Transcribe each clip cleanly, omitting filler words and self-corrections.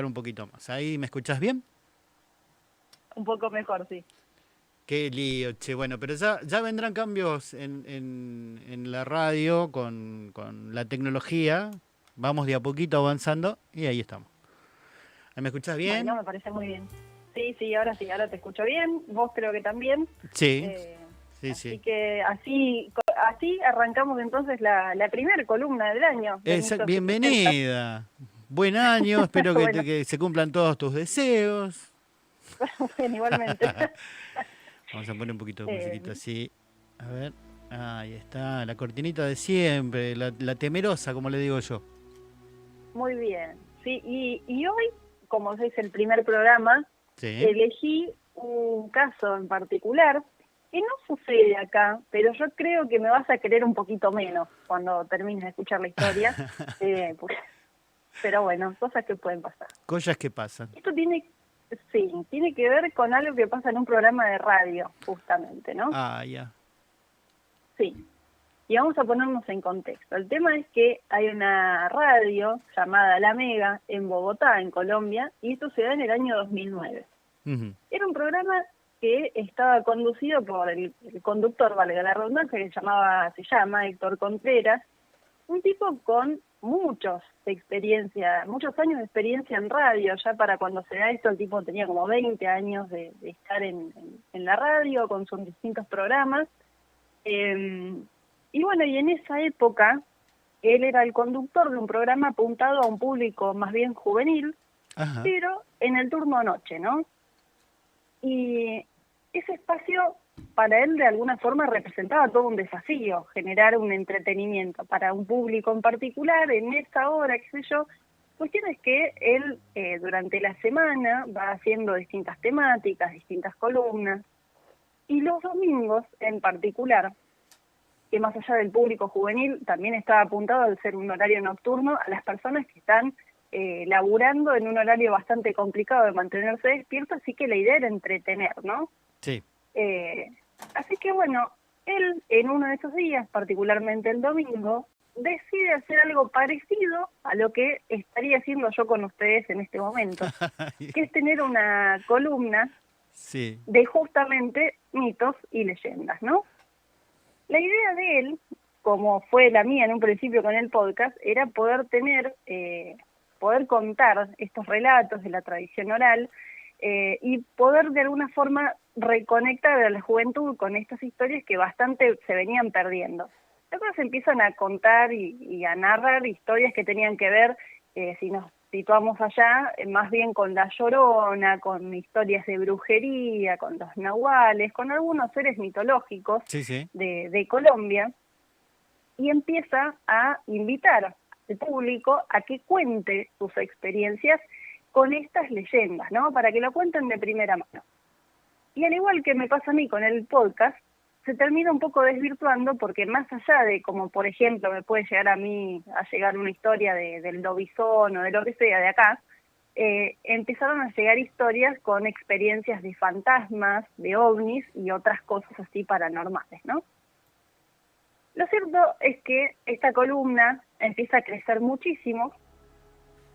un poquito más. ¿Ahí me escuchás bien? Un poco mejor, sí. Qué lío, che. Bueno, pero ya vendrán cambios en la radio con la tecnología. Vamos de a poquito avanzando y ahí estamos. ¿Ahí me escuchás Bueno, bien? me parece muy bien. Sí, ahora te escucho bien. Vos creo que también. Sí, Eh, sí, Así sí. que así arrancamos entonces la primera columna del año de mitos y leyendas. Bienvenida. Buen año, espero que, Bueno, que se cumplan todos tus deseos. bueno, igualmente. Vamos a poner un poquito de Eh, musiquita así. A ver. Ahí está, la cortinita de siempre, la temerosa, como le digo yo. Muy bien. Sí, y hoy, como es el primer programa, Sí. elegí un caso en particular que no sucede acá, pero yo creo que me vas a querer un poquito menos cuando termines de escuchar la historia. Pero bueno, cosas que pueden pasar. Cosas que pasan. Esto tiene que ver con algo que pasa en un programa de radio, justamente, ¿no? Ah, ya. Sí. Y vamos a ponernos en contexto. El tema es que hay una radio llamada La Mega en Bogotá, en Colombia, y esto se da en el año 2009. Ujú. Era un programa que estaba conducido por el conductor, valga la redundancia, que se llama Héctor Contreras, un tipo con muchos años de experiencia en radio. Ya para cuando se da esto, el tipo tenía como 20 años de estar en la radio con sus distintos programas. Y bueno, y en esa época, él era el conductor de un programa apuntado a un público más bien juvenil, Ajá. pero en el turno noche, ¿no? Y ese espacio para él de alguna forma representaba todo un desafío, generar un entretenimiento para un público en particular en esa hora, qué sé yo. Cuestión es que él durante la semana va haciendo distintas temáticas, distintas columnas, y los domingos en particular, que más allá del público juvenil también estaba apuntado al ser un horario nocturno a las personas que están laburando en un horario bastante complicado de mantenerse despierto, así que la idea era entretener, ¿no? Sí. Eh, Así que bueno, él en uno de esos días, particularmente el domingo, decide hacer algo parecido a lo que estaría haciendo yo con ustedes en este momento, que es tener una columna Sí. de justamente mitos y leyendas, ¿no? La idea de él, como fue la mía en un principio con el podcast, era poder contar estos relatos de la tradición oral y poder de alguna forma reconectar a la juventud con estas historias que bastante se venían perdiendo. Después empiezan a contar y a narrar historias que tenían que ver, si nos situamos allá, más bien con la Llorona, con historias de brujería, con los nahuales, con algunos seres mitológicos Sí, sí. de Colombia, y empieza a invitar al público a que cuente sus experiencias con estas leyendas, ¿no? Para que lo cuenten de primera mano. Y al igual que me pasa a mí con el podcast, se termina un poco desvirtuando porque más allá de como, por ejemplo, me puede llegar a mí a llegar una historia del lobizón o de lo que sea de acá, empezaron a llegar historias con experiencias de fantasmas, de ovnis y otras cosas así paranormales, ¿no? Lo cierto es que esta columna empieza a crecer muchísimo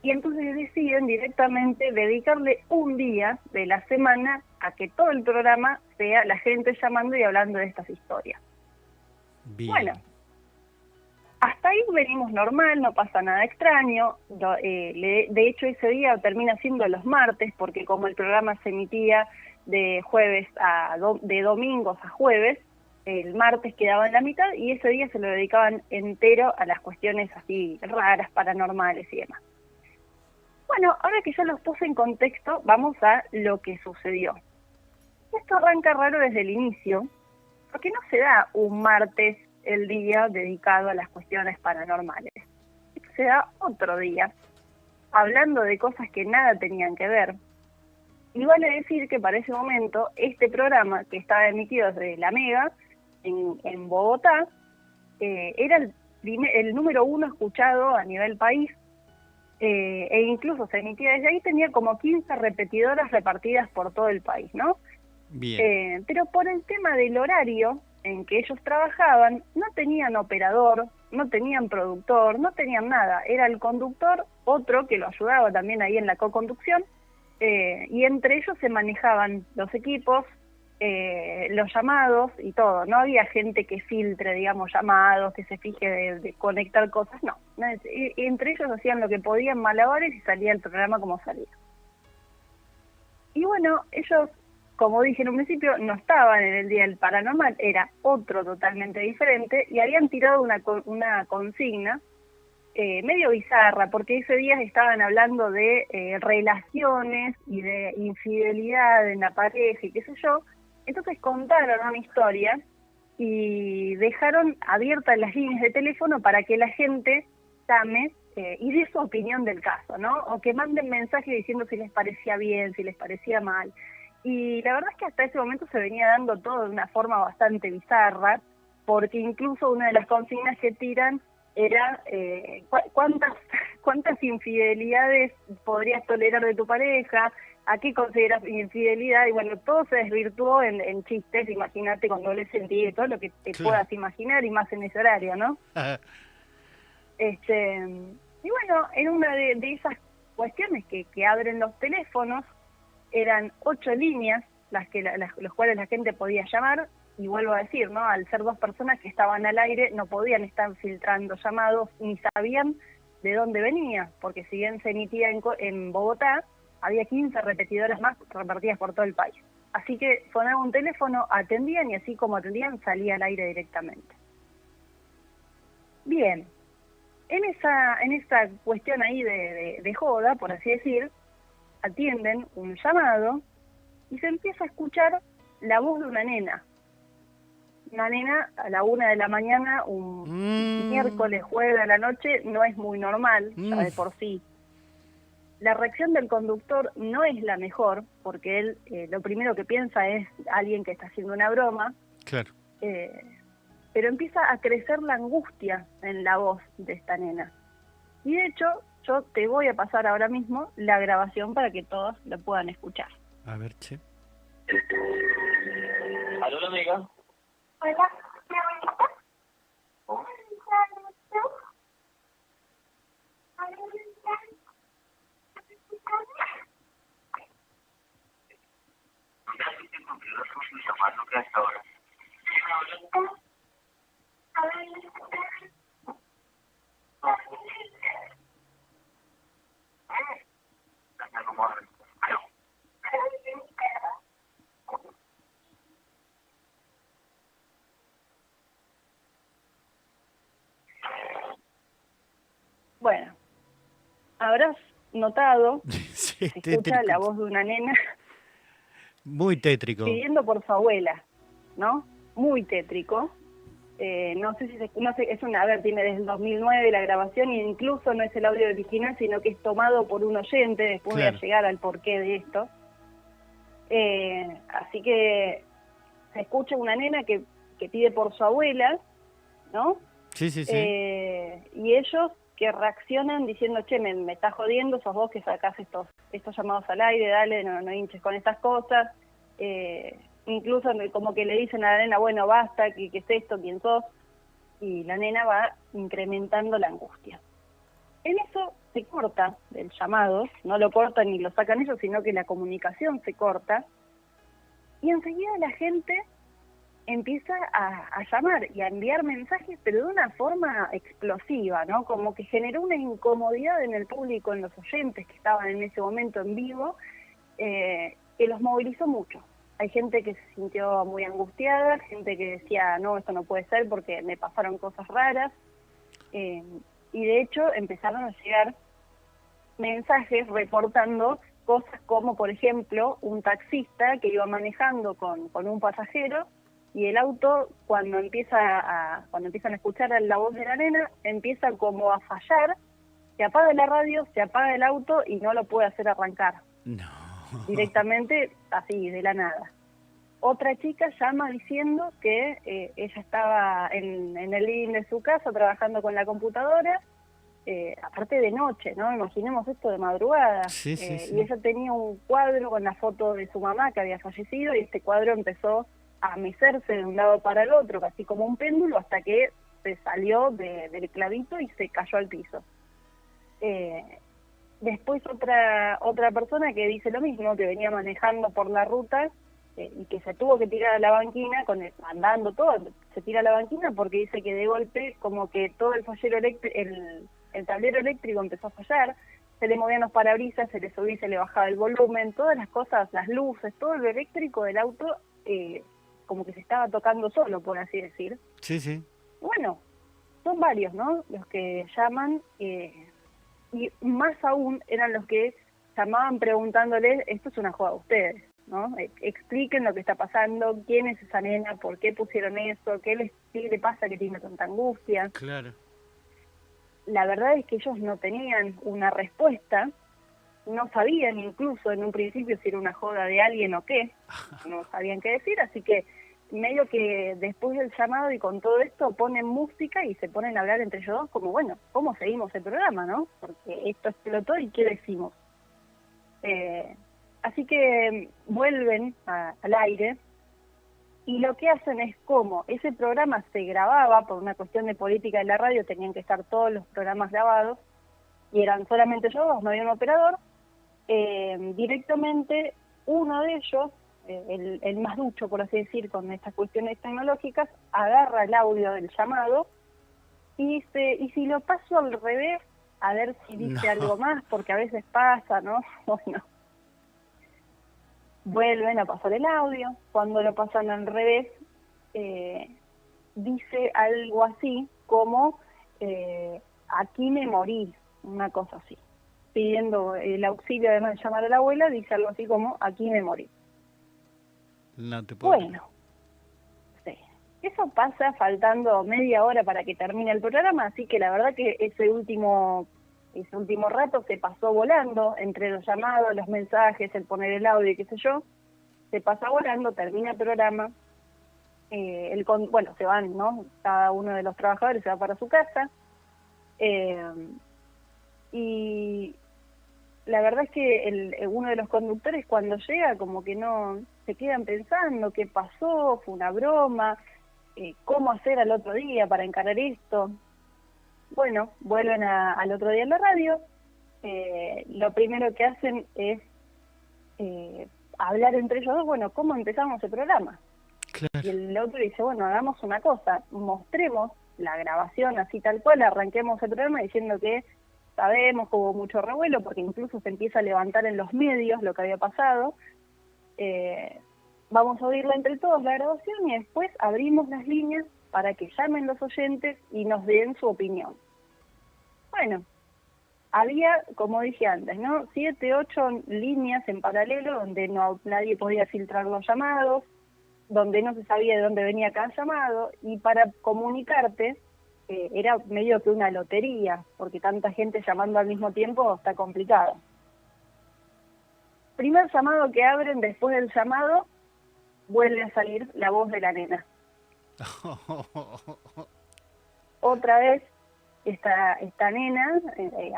y entonces deciden directamente dedicarle un día de la semana a que todo el programa sea la gente llamando y hablando de estas historias. Bien. Bueno, hasta ahí venimos normal, no pasa nada extraño. De hecho, ese día termina siendo los martes, porque como el programa se emitía de de domingos a jueves, el martes quedaba en la mitad y ese día se lo dedicaban entero a las cuestiones así raras, paranormales y demás. Bueno, ahora que ya los puse en contexto, vamos a lo que sucedió. Esto arranca raro desde el inicio, porque no se da un martes el día dedicado a las cuestiones paranormales. Se da otro día, hablando de cosas que nada tenían que ver. Y vale decir que para ese momento, este programa que estaba emitido desde La Mega, en Bogotá, era el número uno escuchado a nivel país, e incluso se emitía desde ahí, tenía como 15 repetidoras repartidas por todo el país, ¿no? Bien. Pero por el tema del horario en que ellos trabajaban, no tenían operador, no tenían productor, no tenían nada. Era el conductor, otro que lo ayudaba también ahí en la co-conducción, y entre ellos se manejaban los equipos, los llamados y todo. No había gente que filtre, digamos, llamados, que se fije de conectar cosas, no. Entre ellos hacían lo que podían, malabares, y salía el programa como salía. Y bueno, ellos, como dije en un principio, no estaban en el Día del Paranormal, era otro totalmente diferente, y habían tirado una consigna medio bizarra, porque ese día estaban hablando de relaciones y de infidelidad en la pareja y qué sé yo. Entonces contaron una historia y dejaron abiertas las líneas de teléfono para que la gente llame y dé su opinión del caso, ¿no? O que manden mensajes diciendo si les parecía bien, si les parecía mal. Y la verdad es que hasta ese momento se venía dando todo de una forma bastante bizarra, porque incluso una de las consignas que tiran era cuántas infidelidades podrías tolerar de tu pareja, a qué consideras infidelidad, y bueno, todo se desvirtuó en chistes, imagínate, con doble sentido, todo lo que te puedas imaginar, y más en ese horario, ¿no? Y bueno, en una de esas cuestiones que abren los teléfonos, eran 8 líneas los cuales la gente podía llamar, y vuelvo a decir, ¿no? Al ser 2 personas que estaban al aire, no podían estar filtrando llamados, ni sabían de dónde venía, porque si bien se emitía en Bogotá, había 15 repetidoras más repartidas por todo el país. Así que sonaba un teléfono, atendían, y así como atendían, salía al aire directamente. Bien, en esa cuestión ahí de joda, por así decir, atienden un llamado y se empieza a escuchar la voz de una nena. Una nena a la 1 de la mañana, un miércoles, jueves a la noche, no es muy normal, ya de por sí. La reacción del conductor no es la mejor, porque él lo primero que piensa es alguien que está haciendo una broma. Claro. Pero empieza a crecer la angustia en la voz de esta nena. Y de hecho, yo te voy a pasar ahora mismo la grabación para que todos lo puedan escuchar. A ver, che. ¿Aló, amiga? Hola, ¿Oh? Llamarlo que hasta ahora. Bueno, habrás notado, Sí, se escucha la voz de una nena muy tétrico. pidiendo por su abuela, ¿no? Muy tétrico. No sé si no sé, a ver, tiene desde el 2009 la grabación, y incluso no es el audio original, sino que es tomado por un oyente. Después voy a llegar al porqué de esto. Así que se escucha una nena que pide por su abuela, ¿no? Sí. Y ellos que reaccionan diciendo, che, me estás jodiendo, sos vos que sacás estos llamados al aire, dale, no hinches con estas cosas. Incluso como que le dicen a la nena, bueno, basta, ¿qué es esto? ¿Quién sos? Y la nena va incrementando la angustia. En eso se corta el llamado, no lo cortan ni lo sacan ellos, sino que la comunicación se corta, y enseguida la gente empieza a llamar y a enviar mensajes, pero de una forma explosiva, ¿no? Como que generó una incomodidad en el público, en los oyentes que estaban en ese momento en vivo, que los movilizó mucho. Hay gente que se sintió muy angustiada, gente que decía, no, esto no puede ser porque me pasaron cosas raras, y de hecho empezaron a llegar mensajes reportando cosas como, por ejemplo, un taxista que iba manejando con un pasajero, y el auto, cuando empiezan a escuchar la voz de la nena, empieza como a fallar, se apaga la radio, se apaga el auto y no lo puede hacer arrancar. No. Directamente, así, de la nada. Otra chica llama diciendo que ella estaba en el living de su casa trabajando con la computadora, aparte de noche, ¿no? Imaginemos esto de madrugada. Sí. Y ella tenía un cuadro con la foto de su mamá que había fallecido, y este cuadro empezó a mecerse de un lado para el otro, casi como un péndulo, hasta que se salió del clavito y se cayó al piso. Después otra persona que dice lo mismo, que venía manejando por la ruta y que se tuvo que tirar a la banquina, andando todo, se tira a la banquina porque dice que de golpe como que todo el el tablero eléctrico empezó a fallar, se le movían los parabrisas, se le subía y se le bajaba el volumen, todas las cosas, las luces, todo lo eléctrico del auto como que se estaba tocando solo, por así decir. Sí, sí. Bueno, son varios, ¿no? Los que llaman, y más aún eran los que llamaban preguntándoles, esto es una joda de ustedes, ¿no? Expliquen lo que está pasando, quién es esa nena, por qué pusieron eso, qué le pasa que tiene tanta angustia. Claro. La verdad es que ellos no tenían una respuesta, no sabían incluso en un principio si era una joda de alguien o qué, no sabían qué decir, así que medio que después del llamado y con todo esto ponen música y se ponen a hablar entre ellos dos como, bueno, ¿cómo seguimos el programa, no? Porque esto explotó y ¿qué decimos? Así que vuelven al aire y lo que hacen es como ese programa se grababa por una cuestión de política de la radio, tenían que estar todos los programas grabados y eran solamente ellos dos, no había un operador. Directamente uno de ellos, el más ducho, por así decir, con estas cuestiones tecnológicas, agarra el audio del llamado y dice, ¿y si lo paso al revés? A ver si dice algo más, porque a veces pasa, ¿no? Bueno, vuelven a pasar el audio, cuando lo pasan al revés, dice algo así como, aquí me morí, una cosa así. Pidiendo el auxilio, además de llamar a la abuela, dice algo así como, aquí me morí. No te puedo creer. Bueno, sí. Eso pasa faltando media hora para que termine el programa, así que la verdad que ese último rato se pasó volando, entre los llamados, los mensajes, el poner el audio y qué sé yo, se pasa volando, termina el programa, bueno, se van, ¿no? Cada uno de los trabajadores se va para su casa, y la verdad es que uno de los conductores cuando llega como que no, se quedan pensando qué pasó, fue una broma, cómo hacer al otro día para encarar esto. Bueno, vuelven al otro día en la radio, lo primero que hacen es hablar entre ellos dos, bueno, ¿cómo empezamos el programa? Claro. Y el otro dice, bueno, hagamos una cosa, mostremos la grabación así tal cual, arranquemos el programa diciendo que sabemos que hubo mucho revuelo, porque incluso se empieza a levantar en los medios lo que había pasado, vamos a oírla entre todos la grabación y después abrimos las líneas para que llamen los oyentes y nos den su opinión. Bueno, había, como dije antes, ¿no? 7, 8 líneas en paralelo donde nadie podía filtrar los llamados, donde no se sabía de dónde venía cada llamado, y para comunicarte era medio que una lotería, porque tanta gente llamando al mismo tiempo está complicado. Primer llamado que abren, después del llamado, vuelve a salir la voz de la nena. Otra vez esta nena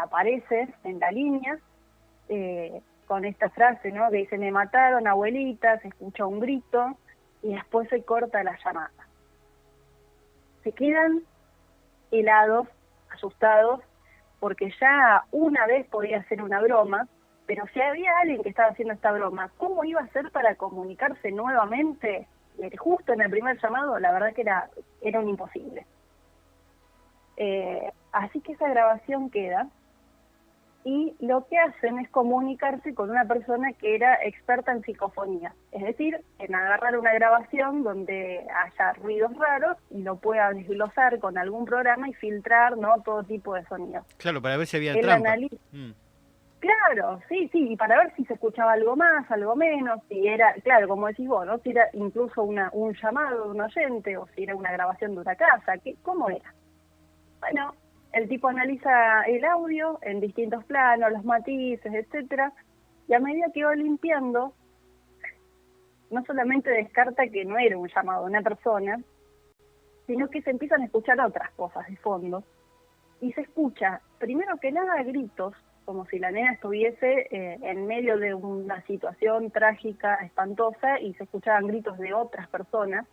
aparece en la línea con esta frase, ¿no? Que dice, me mataron, abuelita, se escucha un grito y después se corta la llamada. Se quedan helados, asustados, porque ya una vez podía ser una broma, pero si había alguien que estaba haciendo esta broma, ¿cómo iba a ser para comunicarse nuevamente? Justo en el primer llamado, la verdad que era un imposible. Así que esa grabación queda, y lo que hacen es comunicarse con una persona que era experta en psicofonía, es decir, en agarrar una grabación donde haya ruidos raros y lo pueda desglosar con algún programa y filtrar, ¿no?, todo tipo de sonidos. Claro, para ver si había Él trampa. Claro, sí, y para ver si se escuchaba algo más, algo menos, si era, claro, como decís vos, ¿no?, si era incluso un llamado de un oyente o si era una grabación de una casa, ¿cómo era? Bueno, el tipo analiza el audio en distintos planos, los matices, etcétera, y a medida que va limpiando, no solamente descarta que no era un llamado de una persona, sino que se empiezan a escuchar otras cosas de fondo, y se escucha, primero que nada, gritos, como si la nena estuviese en medio de una situación trágica, espantosa, y se escuchaban gritos de otras personas,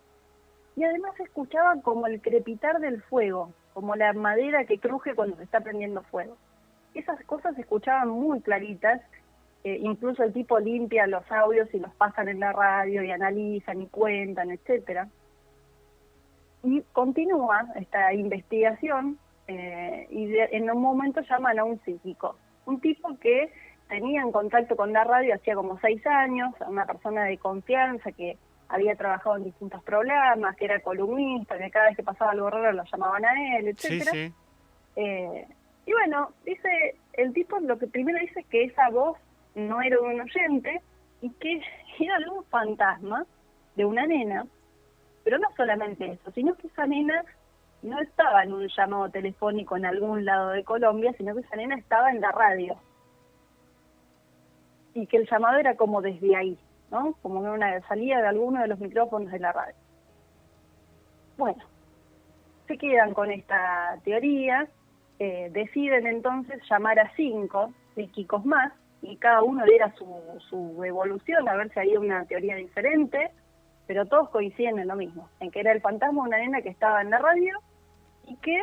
y además se escuchaba como el crepitar del fuego, como la madera que cruje cuando se está prendiendo fuego. Esas cosas se escuchaban muy claritas, incluso el tipo limpia los audios y los pasan en la radio y analizan y cuentan, etcétera. Y continúa esta investigación en un momento llaman a un psíquico, un tipo que tenía en contacto con la radio hacía como 6 años, una persona de confianza que había trabajado en distintos programas, que era columnista, que cada vez que pasaba algo raro lo llamaban a él, etcétera. Sí, sí. Y bueno, dice, el tipo lo que primero dice es que esa voz no era de un oyente y que era de un fantasma de una nena, pero no solamente eso, sino que esa nena no estaba en un llamado telefónico en algún lado de Colombia, sino que esa nena estaba en la radio. Y que el llamado era como desde ahí, ¿no? Como una salida de alguno de los micrófonos de la radio. Bueno, se quedan con esta teoría, deciden entonces llamar a 5 psíquicos más, y cada uno diera su evolución, a ver si había una teoría diferente, pero todos coinciden en lo mismo, en que era el fantasma de una nena que estaba en la radio y que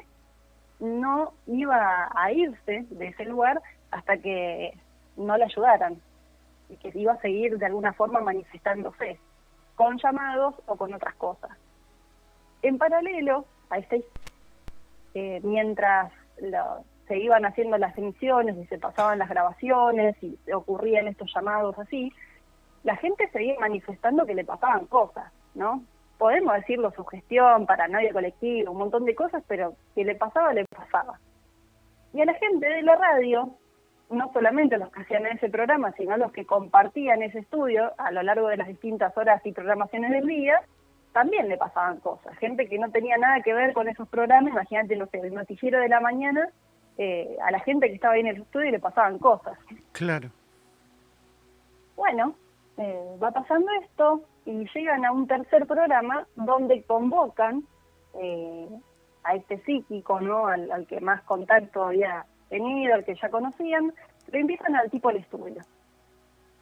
no iba a irse de ese lugar hasta que no la ayudaran, y que iba a seguir de alguna forma manifestándose, con llamados o con otras cosas. En paralelo a mientras se iban haciendo las emisiones y se pasaban las grabaciones y ocurrían estos llamados así, la gente seguía manifestando que le pasaban cosas, ¿no? Podemos decirlo sugestión, paranoia colectiva, un montón de cosas, pero que le pasaba, le pasaba. Y a la gente de la radio, no solamente los que hacían ese programa, sino los que compartían ese estudio a lo largo de las distintas horas y programaciones del día, también le pasaban cosas. Gente que no tenía nada que ver con esos programas, imagínate, no sé, el noticiero de la mañana, a la gente que estaba ahí en el estudio le pasaban cosas. Claro. Bueno, va pasando esto y llegan a un tercer programa donde convocan a este psíquico, ¿no? Al que más contacto había tenido, al que ya conocían, lo invitan al tipo al estudio.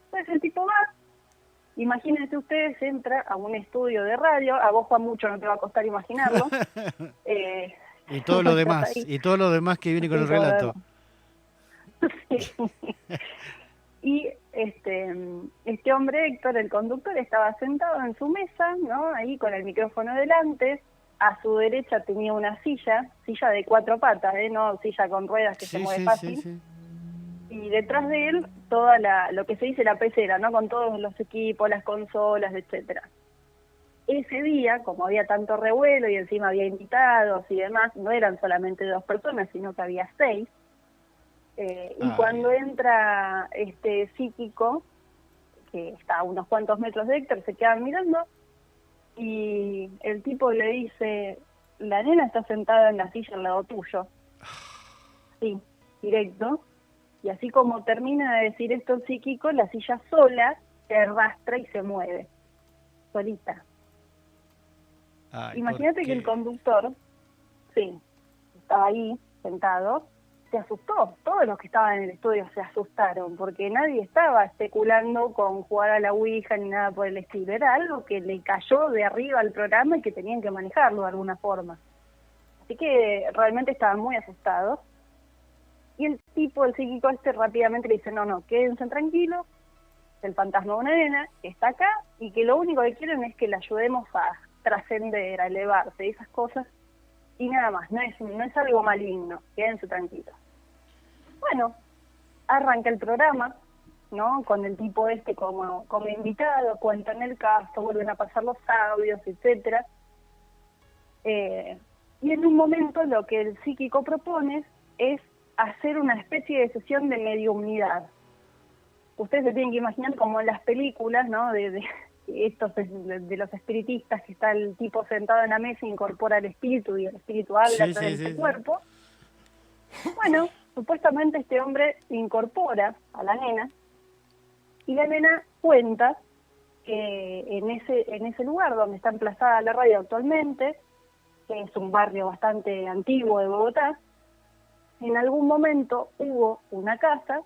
Entonces el tipo va, imagínense ustedes, entra a un estudio de radio, a vos Juan mucho no te va a costar imaginarlo. Y todo lo demás, y todo lo demás que viene con el relato. Sí. Y este hombre, Héctor, el conductor, estaba sentado en su mesa, ¿no? Ahí con el micrófono delante. A su derecha tenía una silla de 4 patas, no silla con ruedas que se mueve fácil. Sí. Y detrás de él toda lo que se dice la pecera, ¿no? Con todos los equipos, las consolas, etcétera. Ese día, como había tanto revuelo y encima había invitados y demás, no eran solamente 2 personas, sino que había 6. Y cuando entra este psíquico, que está a unos cuantos metros de Héctor, se quedan mirando y el tipo le dice, la nena está sentada en la silla al lado tuyo. Sí, directo. Y así como termina de decir esto el psíquico, la silla sola se arrastra y se mueve, solita. Imagínate que el conductor, sí, estaba ahí sentado, se asustó. Todos los que estaban en el estudio se asustaron, porque nadie estaba especulando con jugar a la Ouija ni nada por el estilo. Era algo que le cayó de arriba al programa y que tenían que manejarlo de alguna forma. Así que realmente estaban muy asustados. Y el tipo, el psíquico rápidamente le dice, no, quédense tranquilos, el fantasma de una nena que está acá y que lo único que quieren es que le ayudemos a trascender, a elevarse, esas cosas, y nada más, no es algo maligno, quédense tranquilos. Bueno, arranca el programa, ¿no? Con el tipo como invitado, cuentan el caso, vuelven a pasar los audios, etcétera. Y en un momento lo que el psíquico propone es hacer una especie de sesión de mediumnidad. Ustedes se tienen que imaginar como en las películas, ¿no? De los espiritistas, que está el tipo sentado en la mesa e incorpora el espíritu y el espíritu habla a través de su cuerpo. Bueno, supuestamente este hombre incorpora a la nena y la nena cuenta que en ese lugar donde está emplazada la radio actualmente, que es un barrio bastante antiguo de Bogotá, en algún momento hubo una casa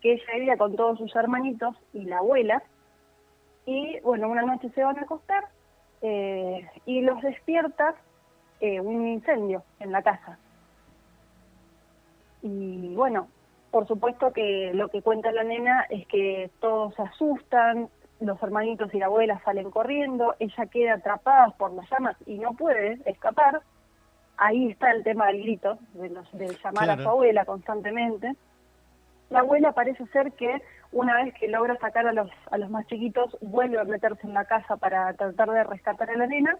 que ella vivía con todos sus hermanitos y la abuela, y bueno, una noche se van a acostar y los despierta un incendio en la casa. Y bueno, por supuesto que lo que cuenta la nena es que todos se asustan, los hermanitos y la abuela salen corriendo, ella queda atrapada por las llamas y no puede escapar. Ahí está el tema del grito, de llamar a su abuela constantemente. La abuela parece ser que una vez que logra sacar a los más chiquitos, vuelve a meterse en la casa para tratar de rescatar a la nena,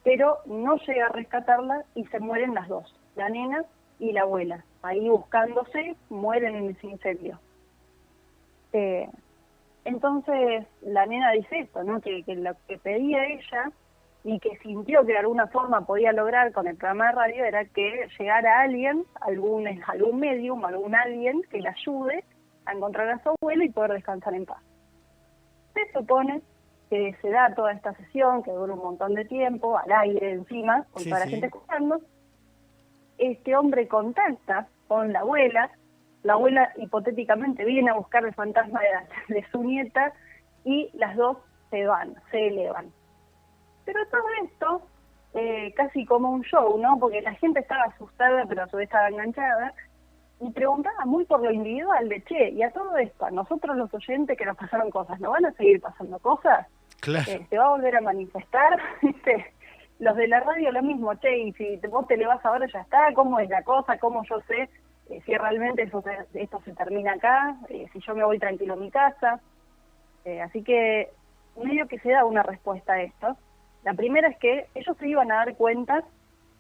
pero no llega a rescatarla y se mueren las dos, la nena y la abuela. Ahí buscándose, mueren en ese incendio. Entonces la nena dice esto, ¿no? Que lo que pedía ella y que sintió que de alguna forma podía lograr con el programa de radio era que llegara alguien, algún medium, algún alguien que la ayude a encontrar a su abuela y poder descansar en paz. Se supone que se da toda esta sesión, que dura un montón de tiempo, al aire encima, con toda la gente escuchando. Este hombre contacta con la abuela hipotéticamente viene a buscar el fantasma de su nieta y las dos se elevan. Pero todo esto, casi como un show, ¿no? Porque la gente estaba asustada, pero a su vez estaba enganchada, y preguntaba muy por lo individual de, che, y a todo esto, a nosotros los oyentes que nos pasaron cosas, ¿no van a seguir pasando cosas? Claro. ¿Se va a volver a manifestar? ¿Viste? Los de la radio lo mismo, che, y si vos te le vas ahora ya está, ¿cómo es la cosa? ¿Cómo yo sé si realmente esto se termina acá? Si yo me voy tranquilo a mi casa. Así que medio que se da una respuesta a esto. La primera es que ellos se iban a dar cuenta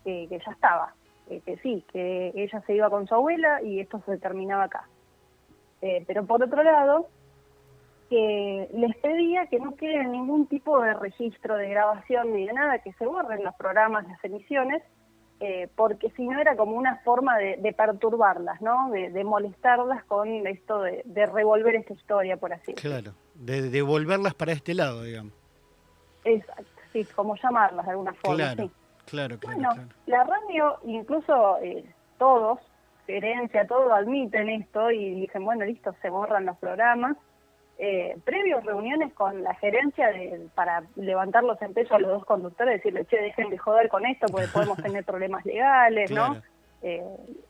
que ya estaba, que sí, que ella se iba con su abuela y esto se terminaba acá. Pero por otro lado, que les pedía que no quede ningún tipo de registro de grabación ni de nada, que se borren los programas, las emisiones, porque si no era como una forma de perturbarlas, ¿no? De molestarlas con esto de revolver esta historia, por así decirlo. Claro, de devolverlas para este lado, digamos. Exacto, sí, como llamarlas de alguna forma. Claro, sí. claro. Bueno, la radio, incluso todos, gerencia, todos admiten esto y dicen, bueno, listo, se borran los programas. Previos reuniones con la gerencia para levantarlos en peso a los dos conductores, decirle, che, dejen de joder con esto porque podemos tener problemas legales, claro. ¿no?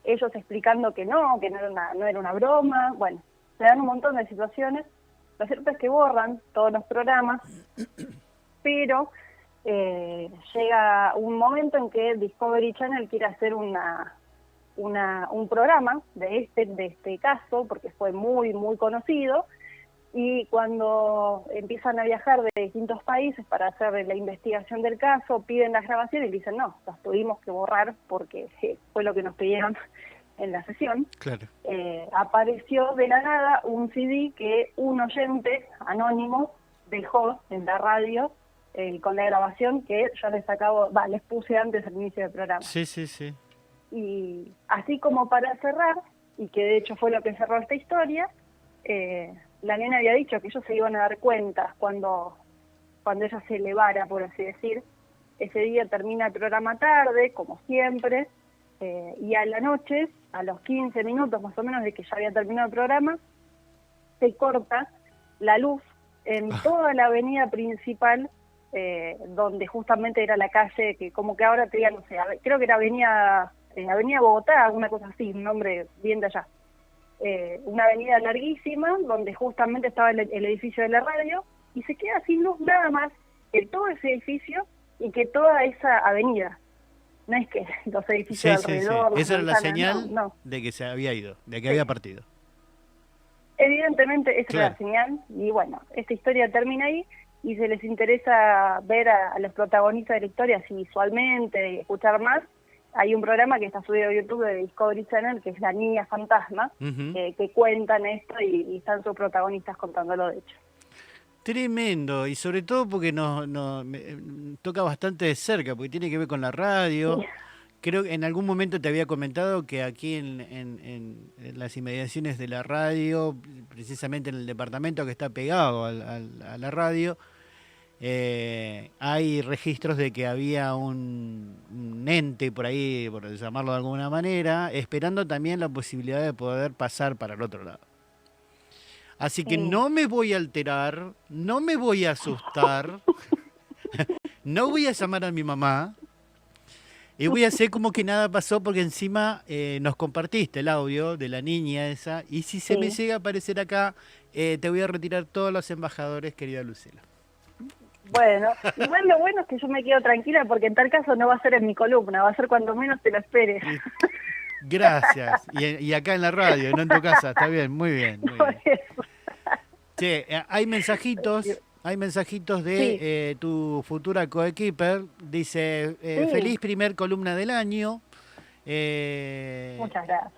Ellos explicando que no era una broma. Bueno, se dan un montón de situaciones. Lo cierto es que borran todos los programas, pero llega un momento en que Discovery Channel quiere hacer un programa de este caso, porque fue muy, muy conocido, y cuando empiezan a viajar de distintos países para hacer la investigación del caso, piden las grabaciones y dicen, no, las tuvimos que borrar porque fue lo que nos pidieron en la sesión. Claro. Apareció de la nada un CD que un oyente anónimo dejó en la radio con la grabación que yo les puse antes al inicio del programa. Sí, sí, sí. Y así como para cerrar, y que de hecho fue lo que cerró esta historia, la nena había dicho que ellos se iban a dar cuenta cuando ella se elevara, por así decir. Ese día termina el programa tarde, como siempre, y a la noche, a los 15 minutos más o menos de que ya había terminado el programa, se corta la luz en toda la avenida principal, donde justamente era la calle, que como que ahora tenía, no sé, creo que era Avenida Bogotá, una cosa así, un nombre bien de allá. Una avenida larguísima, donde justamente estaba el edificio de la radio, y se queda sin luz nada más que todo ese edificio y que toda esa avenida. No es que los edificios alrededor... Sí. Esa era la señal no. de que se había ido, de que había partido. Evidentemente esa era la señal, y bueno, esta historia termina ahí, y se les interesa ver a los protagonistas de la historia así visualmente y escuchar más. Hay un programa que está subido a YouTube de Discovery Channel, que es La Niña Fantasma, que cuentan esto y están sus protagonistas contándolo de hecho. Tremendo, y sobre todo porque me toca bastante de cerca, porque tiene que ver con la radio. Sí. Creo que en algún momento te había comentado que aquí en las inmediaciones de la radio, precisamente en el departamento que está pegado a la radio, hay registros de que había un ente por ahí, por llamarlo de alguna manera, esperando también la posibilidad de poder pasar para el otro lado. Así que no me voy a alterar, no me voy a asustar, No voy a llamar a mi mamá y voy a hacer como que nada pasó porque encima nos compartiste el audio de la niña esa y si se me Sí. llega a aparecer acá, te voy a retirar todos los embajadores, querida Lucila. Bueno, igual lo bueno es que yo me quedo tranquila porque en tal caso no va a ser en mi columna, va a ser cuando menos te lo esperes. Gracias. Y acá en la radio, no en tu casa, está bien, muy bien, muy Por bien. eso. Che, hay mensajitos de Sí, tu futura coequiper. Dice, sí, feliz primer columna del año. Eh, muchas gracias.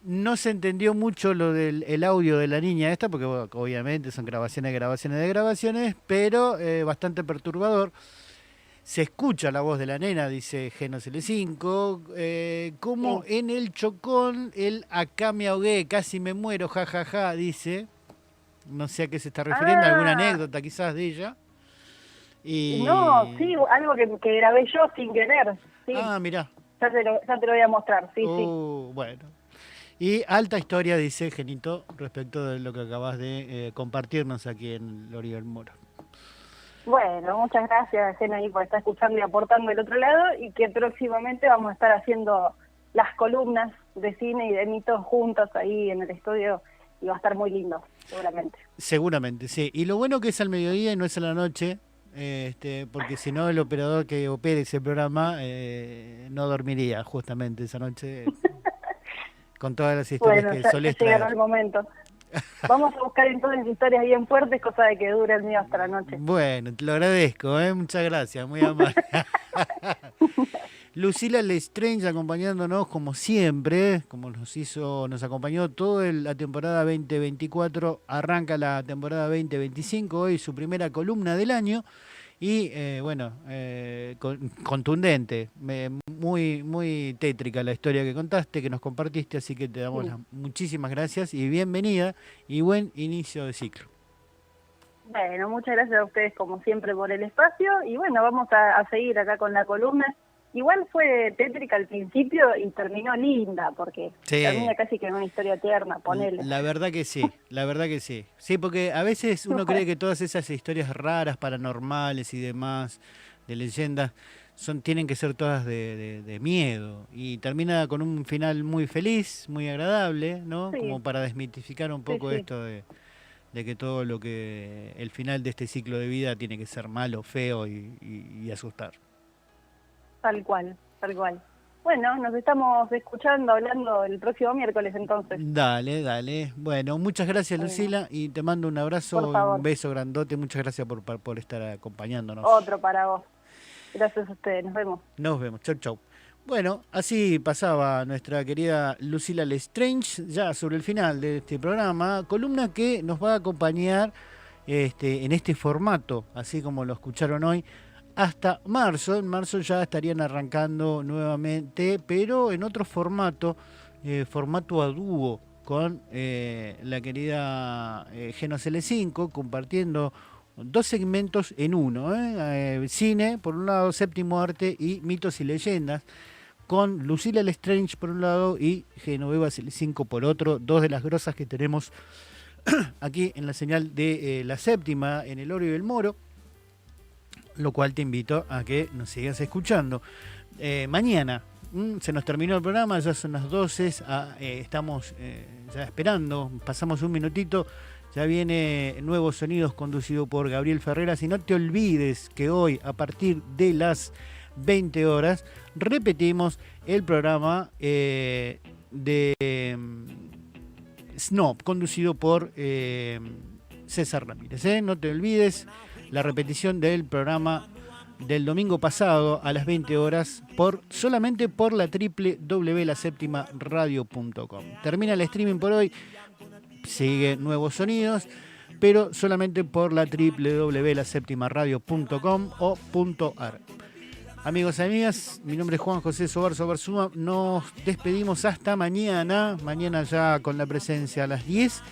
no se entendió mucho lo del el audio de la niña esta, porque bueno, obviamente son grabaciones, pero bastante perturbador. Se escucha la voz de la nena, dice Genocele5, como Sí. en el Chocón, el acá me ahogué, casi me muero, jajaja, dice. No sé a qué se está refiriendo, alguna Ah, anécdota quizás de ella. no, Y... sí, algo que grabé yo sin querer, sí, Ah, mirá. ya te lo voy a mostrar, sí, sí. Bueno. Y alta historia, dice Genito, respecto de lo que acabas de compartirnos aquí en Lorio del Moro. Bueno, muchas gracias, Gena, por estar escuchando y aportando del otro lado, y que próximamente vamos a estar haciendo las columnas de cine y de mitos juntos ahí en el estudio, y va a estar muy lindo, seguramente. Seguramente, sí. Y lo bueno que es al mediodía y no es a la noche, porque si no el operador que opere ese programa no dormiría justamente esa noche con todas las historias Bueno, que ya solés llegará traer. el momento. Vamos a buscar entonces historias bien fuertes, cosa de que dure el mío hasta la noche. Bueno, te lo agradezco, muchas gracias, muy amable. Lucila Lestrange acompañándonos como siempre, como nos acompañó toda la temporada 2024, arranca la temporada 2025, hoy su primera columna del año y contundente, muy, muy tétrica la historia que contaste, que nos compartiste, así que te damos Sí. las muchísimas gracias y bienvenida y buen inicio de ciclo. Bueno, muchas gracias a ustedes como siempre por el espacio y bueno, vamos a seguir acá con la columna. Igual fue tétrica al principio y terminó linda porque Sí. termina casi que en una historia tierna, ponele. La verdad que sí, la verdad que sí. Sí, porque a veces uno cree que todas esas historias raras, paranormales y demás, de leyendas, tienen que ser todas de miedo. Y termina con un final muy feliz, muy agradable, ¿no? Como Sí, para desmitificar un sí, poco sí, esto de que todo lo que el final de este ciclo de vida tiene que ser malo, feo y asustar. tal cual, tal cual. Bueno, nos estamos escuchando, hablando el próximo miércoles entonces. Dale, dale. Bueno, muchas gracias Bueno, Lucila y te mando un por abrazo y un favor, beso grandote. Muchas gracias por estar acompañándonos. otro para vos. Gracias a ustedes, nos vemos. Nos vemos. Chau, chau. Bueno, así pasaba nuestra querida Lucila Lestrange, ya sobre el final de este programa, columna que nos va a acompañar en este formato, así como lo escucharon hoy, hasta marzo. En marzo ya estarían arrancando nuevamente, pero en otro formato, formato a dúo, con la querida Genocele5, compartiendo dos segmentos en uno, cine por un lado, séptimo arte y mitos y leyendas, con Lucila Lestrange por un lado y Genoveva Cele5 por otro, dos de las grosas que tenemos aquí en la señal de la séptima en el Oro y el Moro, lo cual te invito a que nos sigas escuchando. Mañana se nos terminó el programa, ya son las 12, estamos ya esperando, pasamos un minutito. Ya viene Nuevos Sonidos conducido por Gabriel Ferreras. Y no te olvides que hoy, a partir de las 20 horas, repetimos el programa de Snob, conducido por César Ramírez. No te olvides la repetición del programa del domingo pasado a las 20 horas solamente por la www.laseptimaradio.com. Termina el streaming por hoy. Sigue Nuevos Sonidos, pero solamente por la www.laseptimaradio.com o .ar. Amigos y amigas, mi nombre es Juan José Sobarzo Barzúa. Nos despedimos hasta mañana. Mañana ya con la presencia a las 10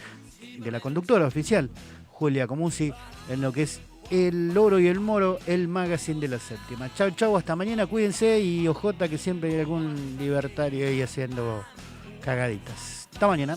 de la conductora oficial, Julia Comusi, en lo que es El Oro y el Moro, el magazine de la séptima. Chau, chau, hasta mañana, cuídense y ojota que siempre hay algún libertario ahí haciendo cagaditas. Hasta mañana.